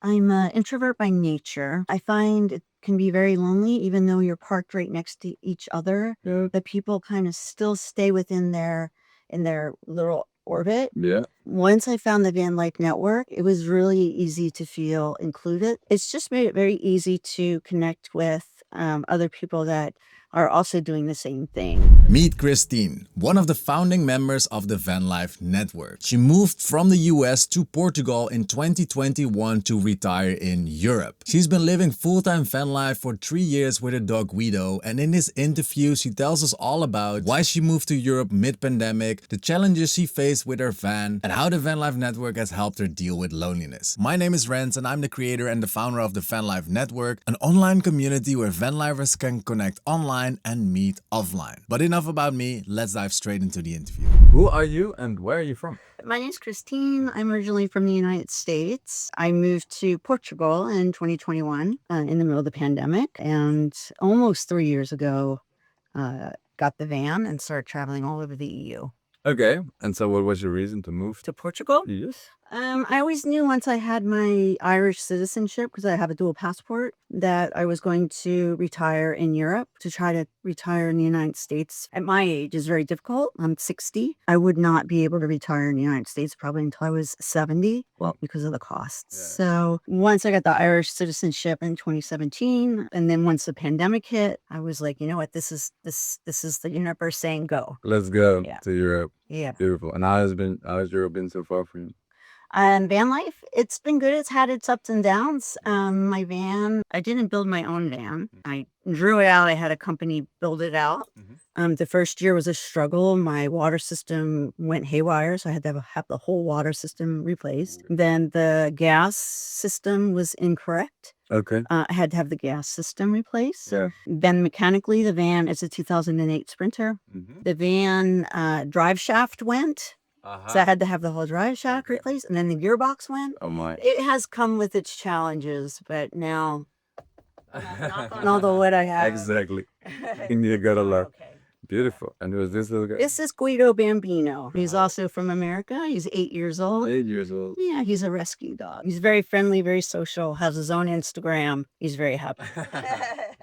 I'm an introvert by nature. I find it can be very lonely, even though you're parked right next to each other. Yeah. The people kind of still stay within their little orbit. Yeah. Once I found the Vanlife Network, it was really easy to feel included. It's just made it very easy to connect with other people that are also doing the same thing. Meet Christine, one of the founding members of the Vanlife Network. She moved from the US to Portugal in 2021 to retire in Europe. She's been living full-time van life for 3 years with her dog Guido, and in this interview she tells us all about why she moved to Europe mid-pandemic, the challenges she faced with her van, and how the Vanlife Network has helped her deal with loneliness. My name is Rens and I'm the creator and the founder of the Vanlife Network, an online community where vanlifers can connect online and meet offline. But enough about me, let's dive straight into the interview. Who are you and where are you from? My name's Christine. I'm originally from the United States. I moved to Portugal in 2021 in the middle of the pandemic, and almost 3 years ago, got the van and started traveling all over the EU. Okay. And so what was your reason to move To Portugal? Yes. I always knew once I had my Irish citizenship, because I have a dual passport, that I was going to retire in Europe. To try to retire in the United States at my age is very difficult. I'm 60. I would not be able to retire in the United States probably until I was 70, well, because of the costs. Yeah. So once I got the Irish citizenship in 2017, and then once the pandemic hit, I was like, you know what, this is the universe saying go. Let's go Yeah. to Europe. Yeah. Beautiful. And how has Europe been so far for you? Van life, it's been good. It's had its ups and downs. My van, I didn't build my own van. I drew it out. I had a company build it out. The first year was a struggle. My water system went haywire, so I had to have the whole water system replaced. Then the gas system was incorrect. Okay. I had to have the gas system replaced. Yeah. Then mechanically, the van is a 2008 Sprinter. The van drive shaft went. So I had to have the whole drive shaft replaced, and then the gearbox went. Oh my. It has come with its challenges, but now, knock on all the wood I have. Exactly. You gotta love. Okay. Beautiful. And who is this little guy? This is Guido Bambino. He's also from America. He's 8 years old. 8 years old. Yeah, he's a rescue dog. He's very friendly, very social, has his own Instagram. He's very happy.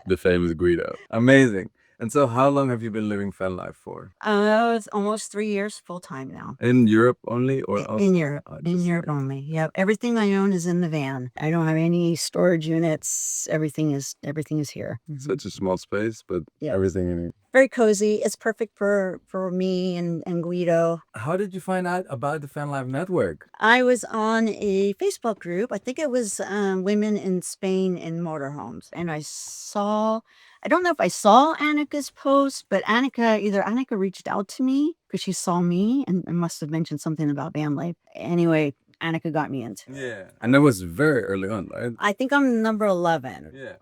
The famous Guido. Amazing. And so how long have you been living van life for? It's almost 3 years full time now. In Europe only or also? In Europe. Oh, In just- Europe only. Yep. Everything I own is in the van. I don't have any storage units. Everything is here. Such a small space, but Yeah. everything in it. Very cozy. It's perfect for me and Guido. How did you find out about the Vanlife Network? I was on a Facebook group. I think it was women in Spain in motorhomes. And I don't know if I saw Annika's post, but either Annika reached out to me because she saw me and must have mentioned something about van life. Anyway, Annika got me into it. Yeah. And that was very early on, right? I think I'm number 11. Yeah.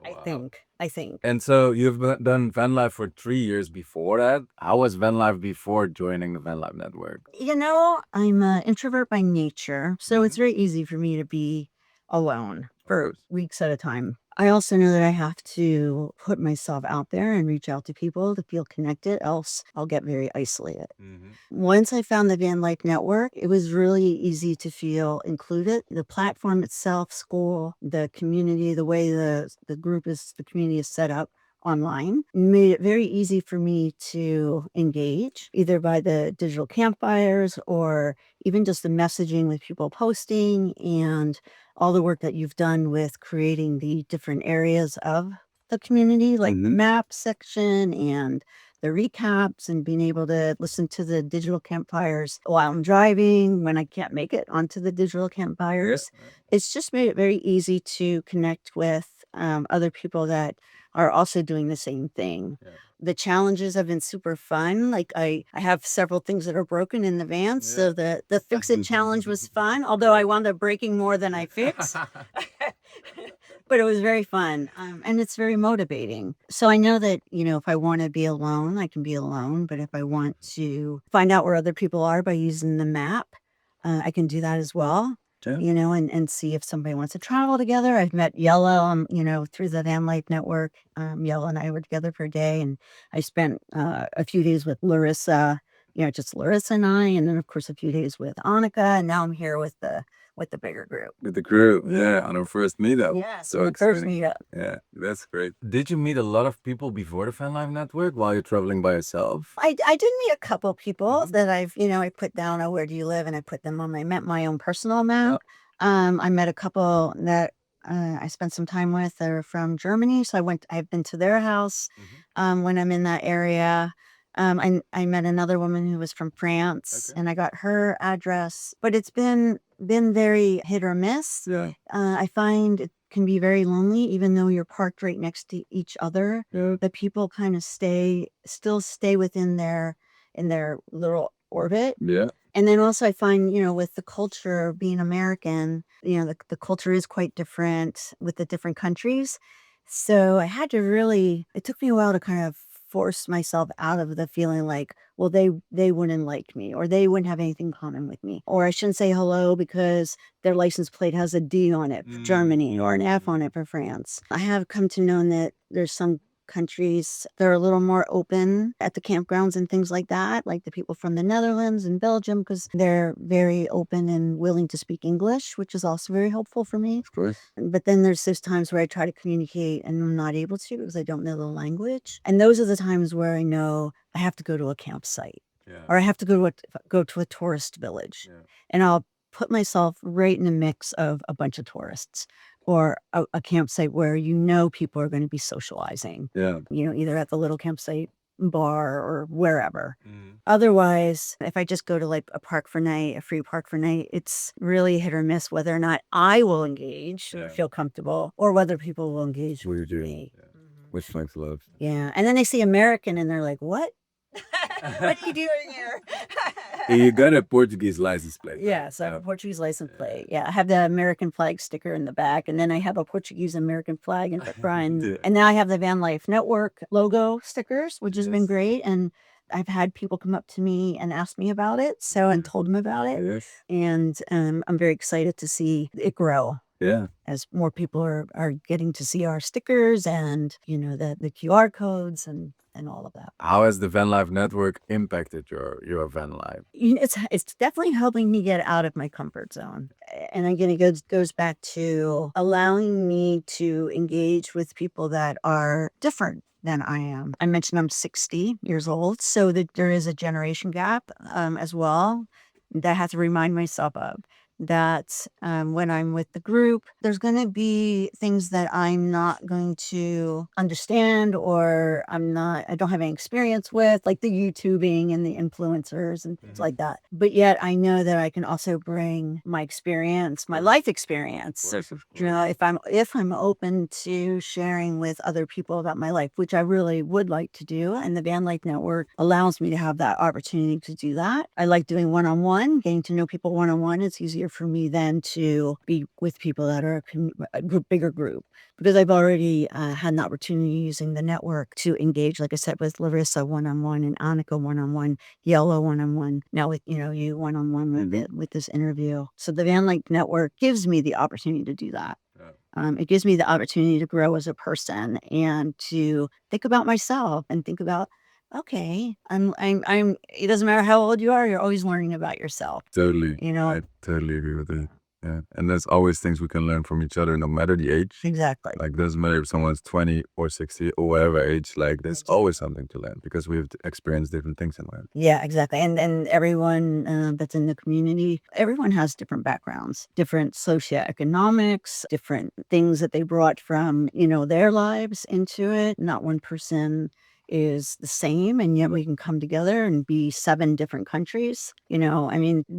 I think. And so you've done van life for 3 years before that. How was van life before joining the Vanlife Network? You know, I'm an introvert by nature, so it's very easy for me to be alone for course. weeks at a time. I also know that I have to put myself out there and reach out to people to feel connected, else I'll get very isolated. Once I found the Vanlife Network, it was really easy to feel included. The platform itself, school, the community, the way the community is set up online made it very easy for me to engage, either by the digital campfires or even just the messaging with people posting and all the work that you've done with creating the different areas of the community, like the map section and the recaps, and being able to listen to the digital campfires while I'm driving when I can't make it onto the digital campfires. It's just made it very easy to connect with other people that are also doing the same thing. The challenges have been super fun. Like I have several things that are broken in the van. So the fix it challenge was fun, although I wound up breaking more than I fixed. But it was very fun. And it's very motivating. So I know that, if I want to be alone, I can be alone. But if I want to find out where other people are by using the map, I can do that as well. Yeah. And see if somebody wants to travel together. I've met Yella, through the Vanlife Network. Yella and I were together for a day, and I spent a few days with Larissa, just Larissa and I, and then of course a few days with Annika, and now I'm here with the with the bigger group. With the crew, yeah, on our first meetup. Yes, So the first exciting. meetup. Yeah, that's great. Did you meet a lot of people before the Vanlife Network while you're traveling by yourself? I did meet a couple people that I put down, oh, where do you live? And I put them on my own personal map. I met a couple that I spent some time with. They're from Germany. So I've been to their house when I'm in that area. I met another woman who was from France and I got her address, but it's been very hit or miss. Yeah. I find it can be very lonely, even though you're parked right next to each other. Yeah. The people kind of still stay within in their little orbit. Yeah. And then also I find, with the culture being American, the culture is quite different with the different countries. So I had to it took me a while to kind of force myself out of the feeling like, well, they wouldn't like me or they wouldn't have anything in common with me. Or I shouldn't say hello because their license plate has a D on it for Germany or an F on it for France. I have come to know that there's some countries that are a little more open at the campgrounds and things like that, like the people from the Netherlands and Belgium, because they're very open and willing to speak English, which is also very helpful for me. Of course. But then there's those times where I try to communicate and I'm not able to because I don't know the language. And those are the times where I know I have to go to a campsite or I have to go to a tourist village. And I'll put myself right in the mix of a bunch of tourists or a campsite where people are going to be socializing. Yeah. Either at the little campsite bar or wherever. Otherwise, if I just go to like a free park for night, it's really hit or miss whether or not I will engage or feel comfortable or whether people will engage What with you do. me. Which makes love. Yeah. And then they see American and they're like, what? What are you doing here? You got a Portuguese license plate. Yes, I have a Portuguese license plate. Yeah, I have the American flag sticker in the back, and then I have a Portuguese American flag in the front. Yeah. And now I have the Vanlife Network logo stickers, which has been great. And I've had people come up to me and ask me about it, and told them about it. Yes. And I'm very excited to see it grow. Yeah. As more people are getting to see our stickers and, the QR codes and all of that. How has the Vanlife Network impacted your van life? It's definitely helping me get out of my comfort zone. And again, it goes back to allowing me to engage with people that are different than I am. I mentioned I'm 60 years old, so that there is a generation gap as well that I have to remind myself of. That when I'm with the group, there's going to be things that I'm not going to understand or I don't have any experience with, like the YouTubing and the influencers and things like that. But yet I know that I can also bring my experience, my life experience. So, if I'm open to sharing with other people about my life, which I really would like to do, and the Vanlife Network allows me to have that opportunity to do that. I like doing one-on-one, getting to know people one-on-one. It's easier for me then to be with people that are a bigger group because I've already had an opportunity using the network to engage, like I said, with Larissa one-on-one and Annika one-on-one, Yellow one-on-one, now with, you one-on-one with this interview. So the Vanlife Network gives me the opportunity to do that. It gives me the opportunity to grow as a person and to think about myself and think about, okay, it doesn't matter how old you are, you're always learning about yourself. Totally. I totally agree with it. Yeah. And there's always things we can learn from each other, no matter the age. Exactly. Like, doesn't matter if someone's 20 or 60 or whatever age, like, there's always something to learn because we've experienced different things in life. Yeah, exactly. And everyone that's in the community, everyone has different backgrounds, different socioeconomics, different things that they brought from, their lives into it. Not one person is the same, and yet we can come together and be 7 different countries.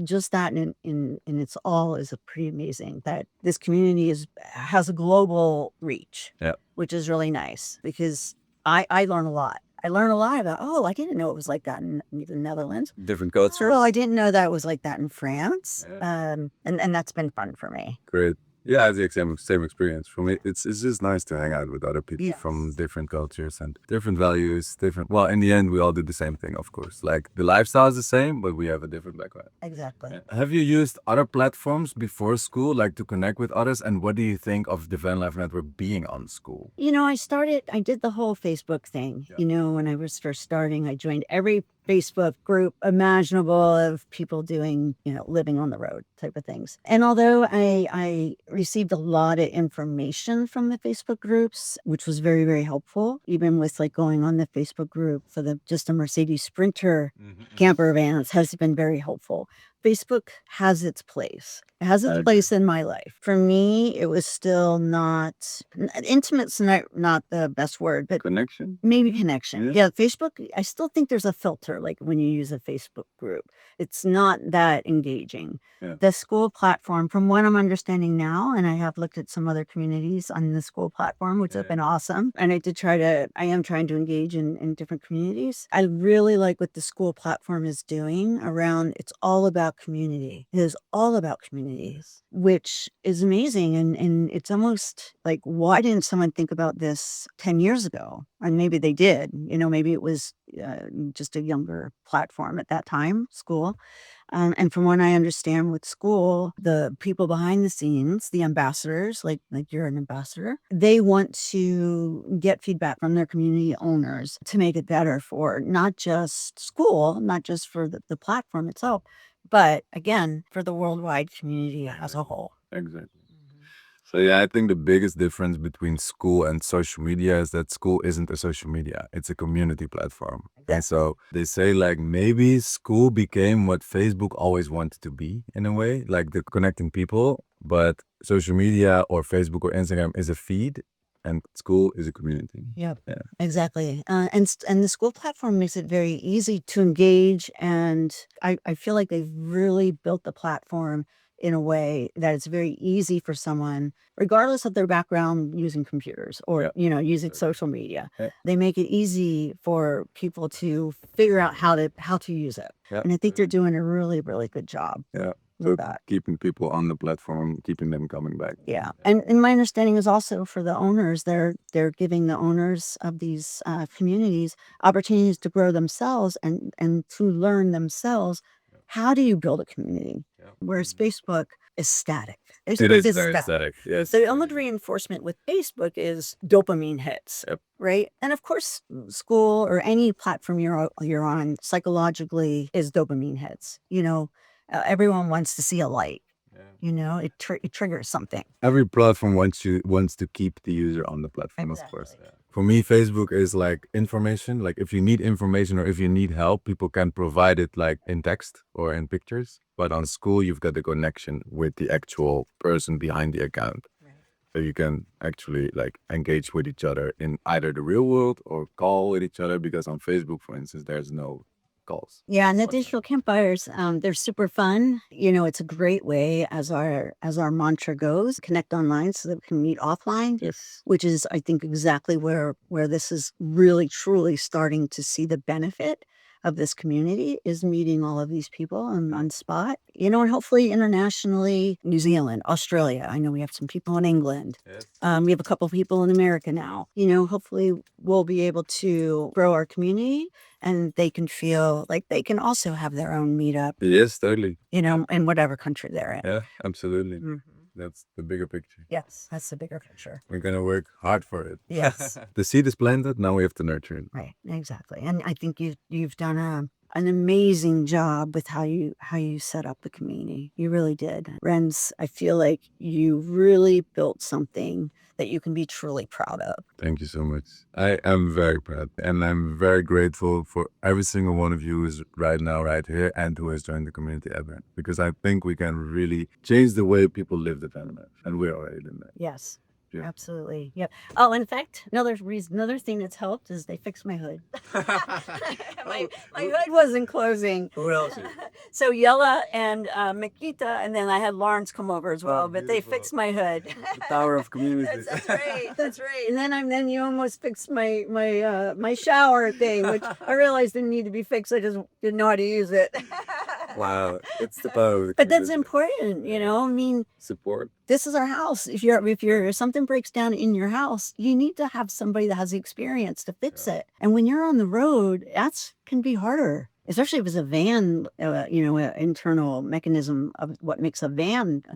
Just that in its all is pretty amazing that this community has a global reach, which is really nice because I learn a lot. I learn a lot about, I didn't know it was like that in the Netherlands. Different cultures. I didn't know that it was like that in France. And that's been fun for me. Great. Yeah, I had the same experience. For me, it's just nice to hang out with other people from different cultures and different values, well, in the end, we all do the same thing, of course. Like, the lifestyle is the same, but we have a different background. Exactly. Have you used other platforms before school, like to connect with others? And what do you think of the Vanlife Network being on school? I did the whole Facebook thing. When I was first starting, I joined every Facebook group imaginable of people doing, living on the road type of things. And although I received a lot of information from the Facebook groups, which was very, very helpful, even with like going on the Facebook group for just a Mercedes Sprinter camper vans has been very helpful. Facebook has its place. It has its place in my life. For me, it was still not intimate's not the best word, but Connection. maybe connection. Yeah, Facebook, I still think there's a filter like when you use a Facebook group. It's not that engaging. Yeah. The school platform, from what I'm understanding now, and I have looked at some other communities on the school platform, which have been awesome. And I am trying to engage in different communities. I really like what the school platform is doing around, it's all about community. It is all about communities, which is amazing. And it's almost like, why didn't someone think about this 10 years ago? And maybe they did, maybe it was just a younger platform at that time, school. And from what I understand with school, the people behind the scenes, the ambassadors, like you're an ambassador, they want to get feedback from their community owners to make it better for not just school, not just for the platform itself, but again, for the worldwide community as a whole. Exactly. So yeah, I think the biggest difference between school and social media is that school isn't a social media. It's a community platform. And so they say like maybe school became what Facebook always wanted to be in a way, like the connecting people, but social media or Facebook or Instagram is a feed and school is a community. Yep. Yeah. Exactly. And the school platform makes it very easy to engage. And I feel like they've really built the platform in a way that it's very easy for someone, regardless of their background, using computers or, using social media. Yeah. They make it easy for people to figure out how to use it. Yeah. And I think they're doing a really, really good job. Yeah. With So that. keeping people on the platform, keeping them coming back. Yeah. And my understanding is also for the owners, they're giving the owners of these communities opportunities to grow themselves and to learn themselves. How do you build a community? Whereas Facebook is static. It is very static. Yes. The only reinforcement with Facebook is dopamine hits, right? And of course, school or any platform you're on psychologically is dopamine hits. Everyone wants to see a like. It triggers something. Every platform wants to keep the user on the platform, of course. Exactly. For me, Facebook is like information. Like if you need information or if you need help, people can provide it like in text or in pictures. But on school, you've got the connection with the actual person behind the account. Right. So you can actually like engage with each other in either the real world or call with each other, because on Facebook, for instance, there's no calls. Yeah, and the digital campfires, they're super fun. It's a great way, as our mantra goes, connect online so that we can meet offline. Yes. Which is, I think, exactly where this is really truly starting to see the benefit of this community, is meeting all of these people on spot. And hopefully internationally, New Zealand, Australia. I know we have some people in England. Yes. We have a couple of people in America now. Hopefully we'll be able to grow our community and they can feel like they can also have their own meetup, Yes, totally. in whatever country they're in. Yeah, absolutely. Mhm. That's the bigger picture. Yes, that's the bigger picture. We're gonna work hard for it. Yes. The seed is planted. Now we have to nurture it. Right, exactly. And I think you've done an amazing job with how you set up the community. You really did. Renz, I feel like you really built something that you can be truly proud of. Thank you so much. I am very proud, and I'm very grateful for every single one of you who is right now right here and who has joined the community ever, because I think we can really change the way people live the Vanlife, and we're already doing that. Yes. Yeah. Absolutely. Yep. Oh, in fact, another thing that's helped is they fixed my hood. my hood wasn't closing. Who else? So Yella and Makita, and then I had Lawrence come over as well, but they beautiful. fixed my hood. The Tower of Community. That's right. That's right. And then you almost fixed my shower thing, which I realized didn't need to be fixed. I just didn't know how to use it. Wow, it's the power of the But that's community. important, I mean, Support. this is our house. If something breaks down in your house, you need to have somebody that has the experience to fix it. And when you're on the road, can be harder, especially if it's a van, an internal mechanism of what makes a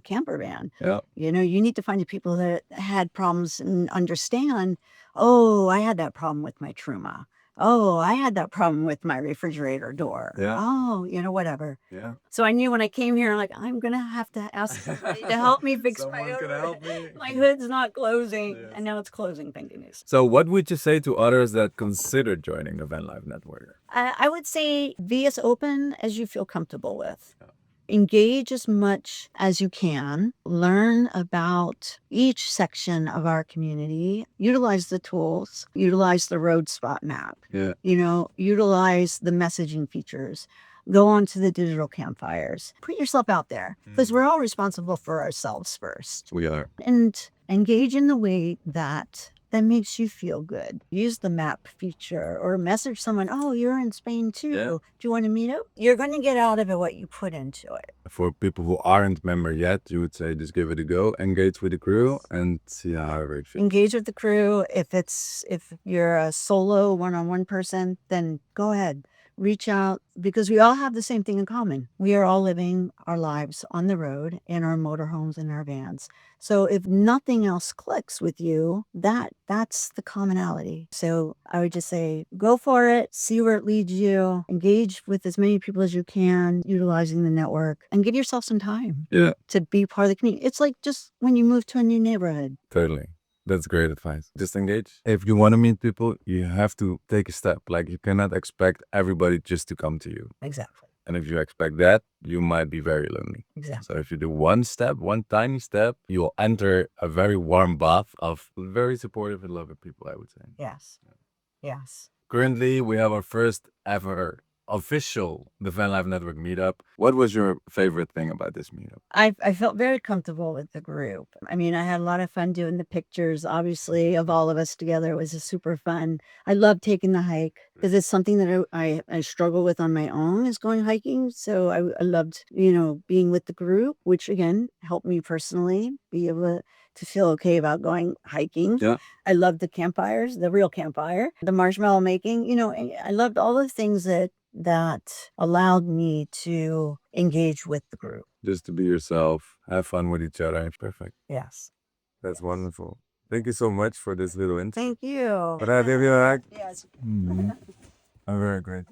camper van. Yeah. You need to find the people that had problems and understand, oh, I had that problem with my Truma. Oh, I had that problem with my refrigerator door. Yeah. Oh, whatever. Yeah. So I knew when I came here, like, I'm going to have to ask somebody to help me fix my Someone can help me. My hood's not closing. Yes. And now it's closing, thank goodness. So what would you say to others that consider joining the Vanlife Network? I would say be as open as you feel comfortable with. Engage as much as you can. Learn about each section of our community. Utilize the tools. Utilize the road spot map. Yeah. Utilize the messaging features. Go on to the digital campfires. Put yourself out there because we're all responsible for ourselves first. We are. And engage in the way that makes you feel good. Use the map feature or message someone, oh, you're in Spain too. Yeah. Do you want to meet up? You're going to get out of it what you put into it. For people who aren't member yet, you would say just give it a go, engage with the crew and see how it feels. Engage with the crew. If you're a solo one-on-one person, then go ahead. Reach out because we all have the same thing in common. We are all living our lives on the road in our motorhomes and our vans. So if nothing else clicks with you, that's the commonality. So I would just say, go for it, see where it leads you, engage with as many people as you can, utilizing the network, and give yourself some time to be part of the community. It's like just when you move to a new neighborhood. Totally. That's great advice. Just engage. If you want to meet people, you have to take a step. Like you cannot expect everybody just to come to you. Exactly. And if you expect that, you might be very lonely. Exactly. So if you do one step, one tiny step, you will enter a very warm bath of very supportive and loving people, I would say. Yes. Yes. Currently, we have our first ever official the Vanlife Network meetup. What was your favorite thing about this meetup? I felt very comfortable with the group. I mean, I had a lot of fun doing the pictures, obviously, of all of us together. It was just super fun. I love taking the hike because it's something that I struggle with on my own is going hiking. So I loved, being with the group, which again, helped me personally be able to feel okay about going hiking. Yeah. I loved the campfires, the real campfire, the marshmallow making, I loved all the things that allowed me to engage with the group. Just to be yourself, have fun with each other. Perfect. Yes. That's wonderful. Thank you so much for this little interview. Thank you. Yes. Yes. I'm very great.